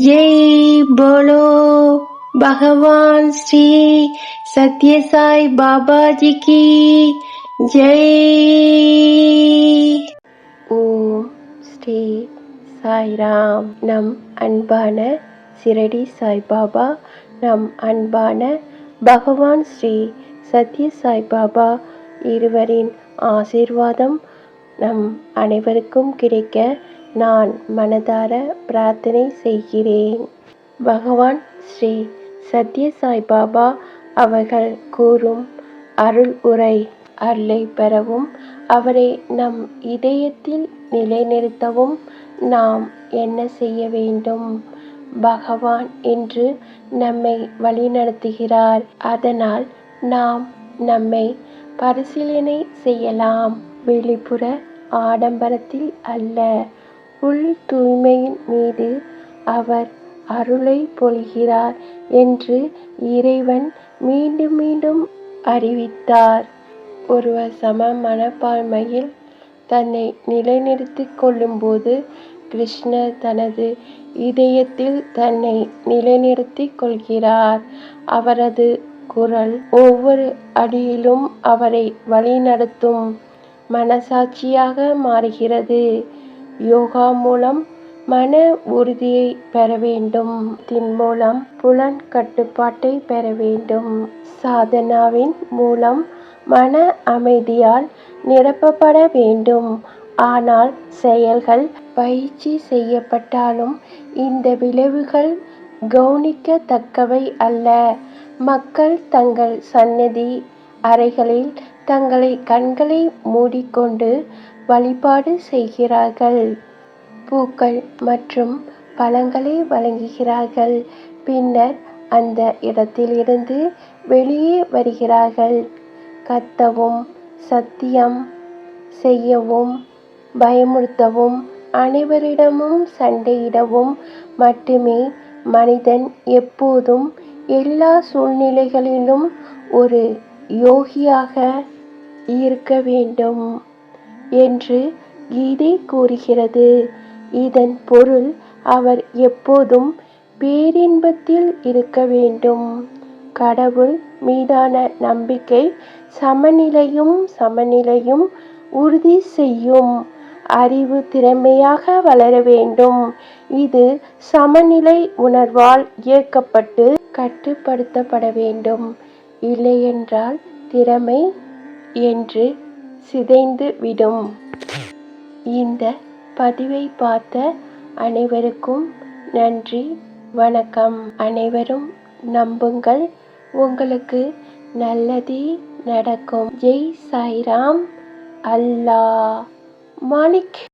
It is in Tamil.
जय बोलो भगवान श्री सत्य साई बाबा जी की जय। ஓம் ஸ்ரீ சாய்ராம். நம் அன்பான சிரடி சாய்பாபா, நம் அன்பான பகவான் ஸ்ரீ சத்ய சாய்பாபா இருவரின் ஆசீர்வாதம் நம் அனைவருக்கும் கிடைக்க நான் மனதார பிரார்த்தனை செய்கிறேன். பகவான் ஸ்ரீ சத்ய சாய்பாபா அவர்கள் கூறும் அருள் உரை அருளை பெறவும் அவரை நம் இதயத்தில் நிலைநிறுத்தவும் நாம் என்ன செய்ய வேண்டும்? பகவான் என்று நம்மை வழிநடத்துகிறார். அதனால் நாம் நம்மை பரிசீலனை செய்யலாம். வெளிப்புற ஆடம்பரத்தில் அல்ல, உள் தூய்மையின் மீது அவர் அருளை பொழிகிறார் என்று இறைவன் மீண்டும் மீண்டும் அறிவித்தார். ஒருவர் சம மனப்பான்மையில் தன்னை நிலைநிறுத்திக் கொள்ளும்போது கிருஷ்ணர் தனது இதயத்தில் தன்னை நிலைநிறுத்திக் கொள்கிறார். அவரது குரல் ஒவ்வொரு அடியிலும் அவரை வழிநடத்தும் மனசாட்சியாக மாறுகிறது. யோகா மூலம் மன உறுதியை பெற வேண்டும். தின் மூலம் புலன் கட்டுப்பாட்டை பெற வேண்டும். சாதனாவின் மூலம் மன அமைதியால் நிரப்பப்பட வேண்டும். ஆனால் செயல்கள் பயிற்சி செய்யப்பட்டாலும் இந்த விளைவுகள் கவனிக்கத்தக்கவை அல்ல. மக்கள் தங்கள் சன்னதி அறைகளில் கண்களை மூடிக்கொண்டு வழிபாடு செய்கிறார்கள். பூக்கள் மற்றும் பழங்களை வழங்குகிறார்கள். பின்னர் அந்த இடத்திலிருந்து வெளியே வருகிறார்கள். கத்தவும், சத்தியம் செய்யவும், பயமுறுத்தவும், அனைவரிடமும் சண்டையிடவும் மட்டுமே மனிதன் எப்போதும் எல்லா சூழ்நிலைகளிலும் ஒரு யோகியாக இருக்க வேண்டும் என்று கீதை கூறுகிறது. இதன் பொருள் அவர் எப்போதும் பேரின்பத்தில் இருக்க வேண்டும். கடவுள் மீதான நம்பிக்கை சமநிலையும் உறுதி செய்யும். அறிவு திறமையாக வளர வேண்டும். இது சமநிலை உணர்வால் இயக்கப்பட்டு கட்டுப்படுத்தப்பட வேண்டும். இல்லையென்றால் திறமை என்று சிதைந்து விடும். இந்த பதிவை பார்த்த அனைவருக்கும் நன்றி, வணக்கம். அனைவரும் நம்புங்கள், உங்களுக்கு நல்லதே நடக்கும். ஜெய் சாய்ராம். அல்லாஹ் மாலிக்.